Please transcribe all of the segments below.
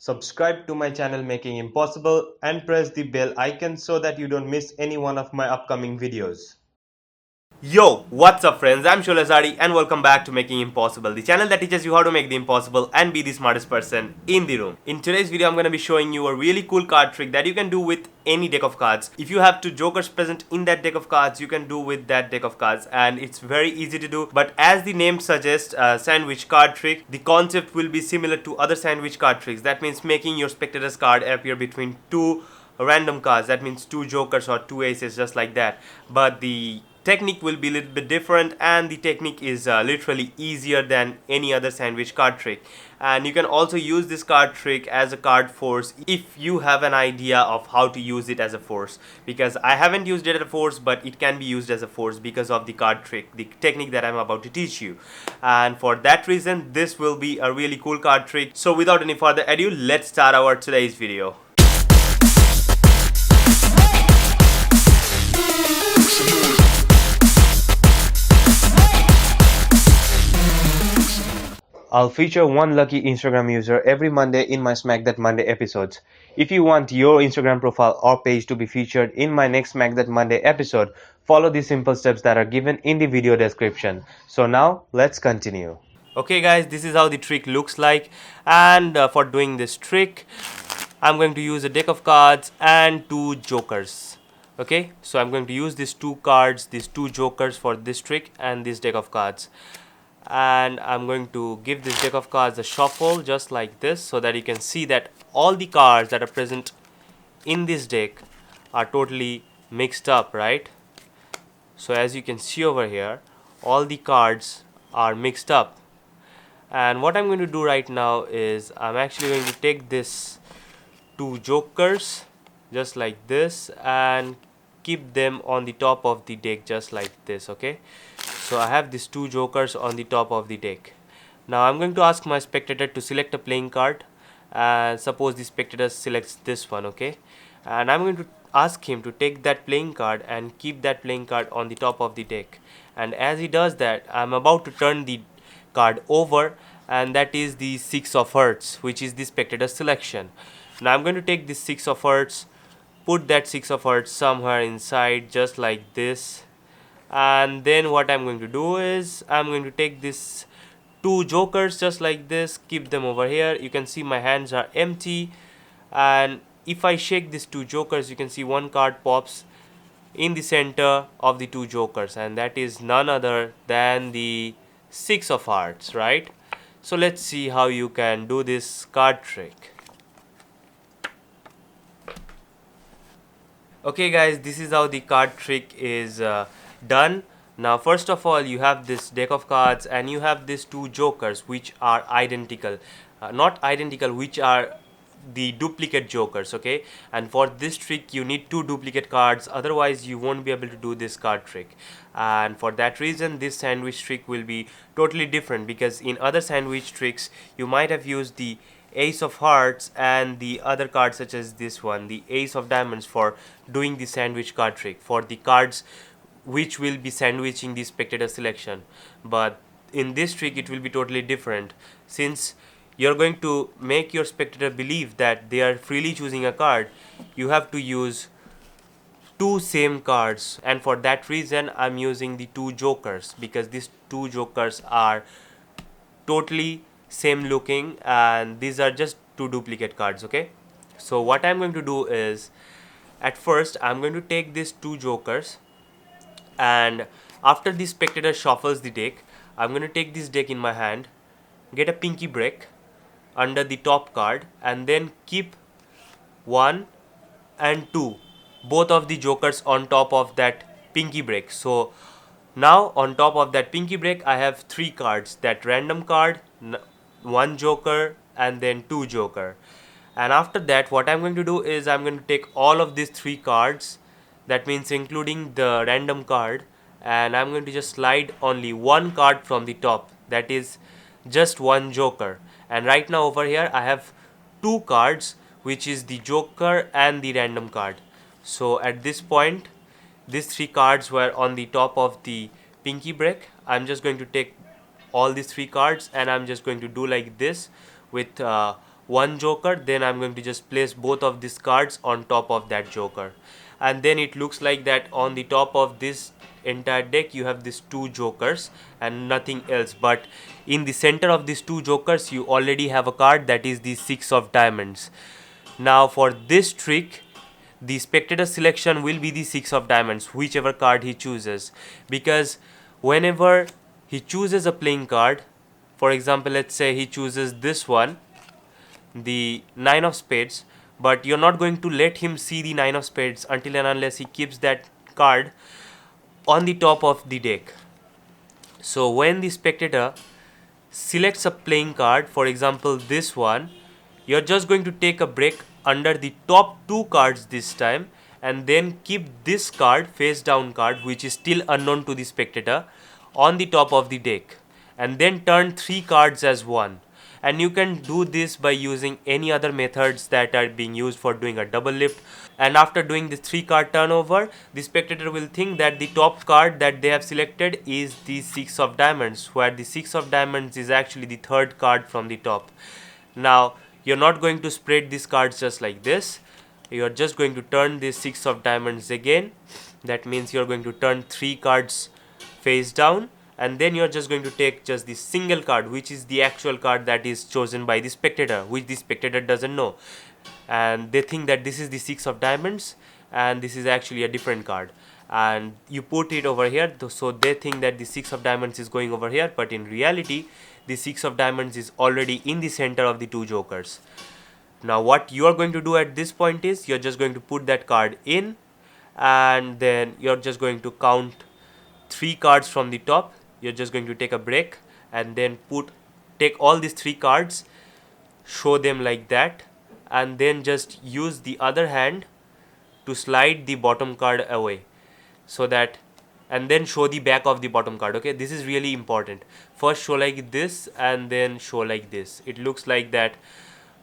subscribe to my channel Making Impossible and press the bell icon so that you don't miss any one of my upcoming videos. Yo, what's up friends, I'm Sholazari and welcome back to Making Impossible, the channel that teaches you how to make the impossible and be the smartest person in the room. In today's video, I'm going to be showing you a really cool card trick that you can do with any deck of cards. If you have two jokers present in that deck of cards, you can do with that deck of cards, and it's very easy to do. But as the name suggests, sandwich card trick, the concept will be similar to other sandwich card tricks. That means making your spectator's card appear between two random cards. That means two jokers or two aces, just like that. But the technique will be a little bit different, and the technique is literally easier than any other sandwich card trick. And you can also use this card trick as a card force if you have an idea of how to use it as a force, because I haven't used it as a force, but it can be used as a force because of the card trick, the technique that I'm about to teach you. And for that reason, this will be a really cool card trick. So without any further ado, let's start our today's video. I'll feature one lucky Instagram user every Monday in my Smack That Monday episodes. If you want your Instagram profile or page to be featured in my next Smack That Monday episode, follow the simple steps that are given in the video description. So now, let's continue. Okay guys, this is how the trick looks like, and for doing this trick, I'm going to use a deck of cards and two jokers. Okay, so I'm going to use these two cards, these two jokers for this trick and this deck of cards. And I'm going to give this deck of cards a shuffle just like this, so that you can see that all the cards that are present in this deck are totally mixed up, right? So as you can see over here, all the cards are mixed up. And what I'm going to do right now is I'm actually going to take this two jokers just like this and keep them on the top of the deck just like this. Okay, so I have these two jokers on the top of the deck. Now I'm going to ask my spectator to select a playing card, and suppose the spectator selects this one. Okay, and I'm going to ask him to take that playing card and keep that playing card on the top of the deck. And as he does that, I'm about to turn the card over, and that is the 6 of hearts, which is the spectator's selection. Now I'm going to take this 6 of hearts, put that 6 of hearts somewhere inside just like this, and then what I'm going to do is I'm going to take this two jokers just like this, keep them over here. You can see my hands are empty, and if I shake these two jokers, you can see one card pops in the center of the two jokers, and that is none other than the 6 of hearts, right? So let's see how you can do this card trick. Okay guys, this is how the card trick is done. Now first of all, you have this deck of cards and you have these two jokers which are identical, not identical, which are the duplicate jokers. Okay, and for this trick you need two duplicate cards, otherwise you won't be able to do this card trick. And for that reason, this sandwich trick will be totally different, because in other sandwich tricks you might have used the ace of hearts and the other cards such as this one, the ace of diamonds, for doing the sandwich card trick, for the cards which will be sandwiching the spectator selection. But in this trick it will be totally different, since you're going to make your spectator believe that they are freely choosing a card. You have to use two same cards, and for that reason I'm using the two jokers, because these two jokers are totally same looking and these are just two duplicate cards. Okay, so what I'm going to do is, at first I'm going to take these two jokers, and after the spectator shuffles the deck, I'm going to take this deck in my hand, get a pinky break under the top card, and then keep 1 and 2, both of the jokers on top of that pinky break. So now on top of that pinky break I have three cards, that random card, one joker, and then two joker. And after that, what I'm going to do is I'm going to take all of these three cards, that means including the random card, and I'm going to just slide only one card from the top, that is just one joker. And right now over here I have two cards, which is the joker and the random card. So at this point, these three cards were on the top of the pinky break. I'm just going to take all these three cards and I'm just going to do like this with one joker, then I'm going to just place both of these cards on top of that joker, and then it looks like that on the top of this entire deck you have these two jokers and nothing else, but in the center of these two jokers you already have a card that is the 6 of diamonds. Now for this trick, the spectator selection will be the 6 of diamonds, whichever card he chooses, because whenever he chooses a playing card, for example let's say he chooses this one, the 9 of spades, but you're not going to let him see the 9 of spades until and unless he keeps that card on the top of the deck. So when the spectator selects a playing card, for example this one, you're just going to take a break under the top two cards this time, and then keep this card, face down card, which is still unknown to the spectator, on the top of the deck, and then turn 3 cards as one. And you can do this by using any other methods that are being used for doing a double lift. And after doing this 3 card turnover, the spectator will think that the top card that they have selected is the 6 of diamonds, where the 6 of diamonds is actually the third card from the top. Now you're not going to spread these cards just like this, you're just going to turn this 6 of diamonds again. That means you're going to turn 3 cards face down, and then you're just going to take just the single card, which is the actual card that is chosen by the spectator, which the spectator doesn't know, and they think that this is the 6 of diamonds and this is actually a different card, and you put it over here, so they think that the 6 of diamonds is going over here, but in reality the 6 of diamonds is already in the center of the two jokers. Now what you are going to do at this point is you're just going to put that card in, and then you're just going to count 3 cards from the top. You're just going to take a break and then take all these 3 cards, show them like that, and then just use the other hand to slide the bottom card away, so that, and then show the back of the bottom card. Okay, this is really important. First show like this and then show like this. It looks like that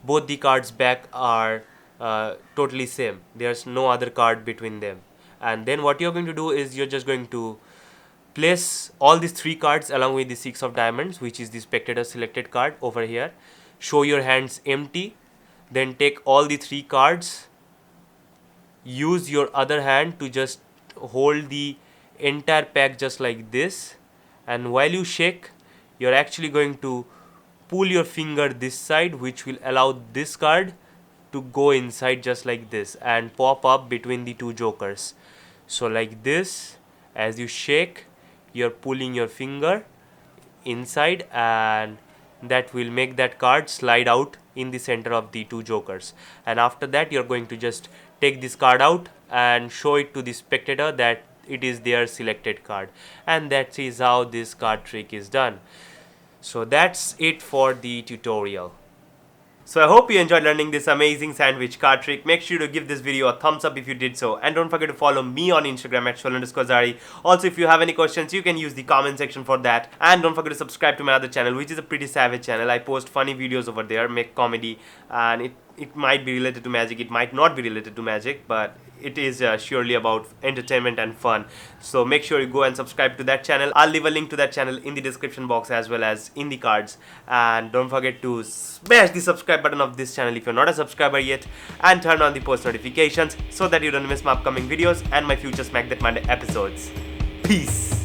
both the cards back are totally same, there's no other card between them. And then what you're going to do is you're just going to place all these 3 cards along with the 6 of diamonds, which is the spectator selected card, over here. Show your hands empty, then take all the 3 cards, use your other hand to just hold the entire pack just like this, and while you shake you're actually going to pull your finger this side, which will allow this card to go inside just like this and pop up between the two jokers. So like this, as you shake you're pulling your finger inside, and that will make that card slide out in the center of the two jokers. And after that you're going to just take this card out and show it to the spectator that it is their selected card, and that is how this card trick is done. So that's it for the tutorial. So I hope you enjoyed learning this amazing sandwich card trick. Make sure to give this video a thumbs up if you did so, and don't forget to follow me on Instagram at @Shol_Zari. Also, if you have any questions, you can use the comment section for that, and don't forget to subscribe to my other channel, which is a pretty savage channel. I post funny videos over there, make comedy, and it might be related to magic, it might not be related to magic, but it is surely about entertainment and fun. So make sure you go and subscribe to that channel. I'll leave a link to that channel in the description box as well as in the cards. And don't forget to smash the subscribe button of this channel if you're not a subscriber yet, and turn on the post notifications so that you don't miss my upcoming videos and my future Smack That Monday episodes. Peace.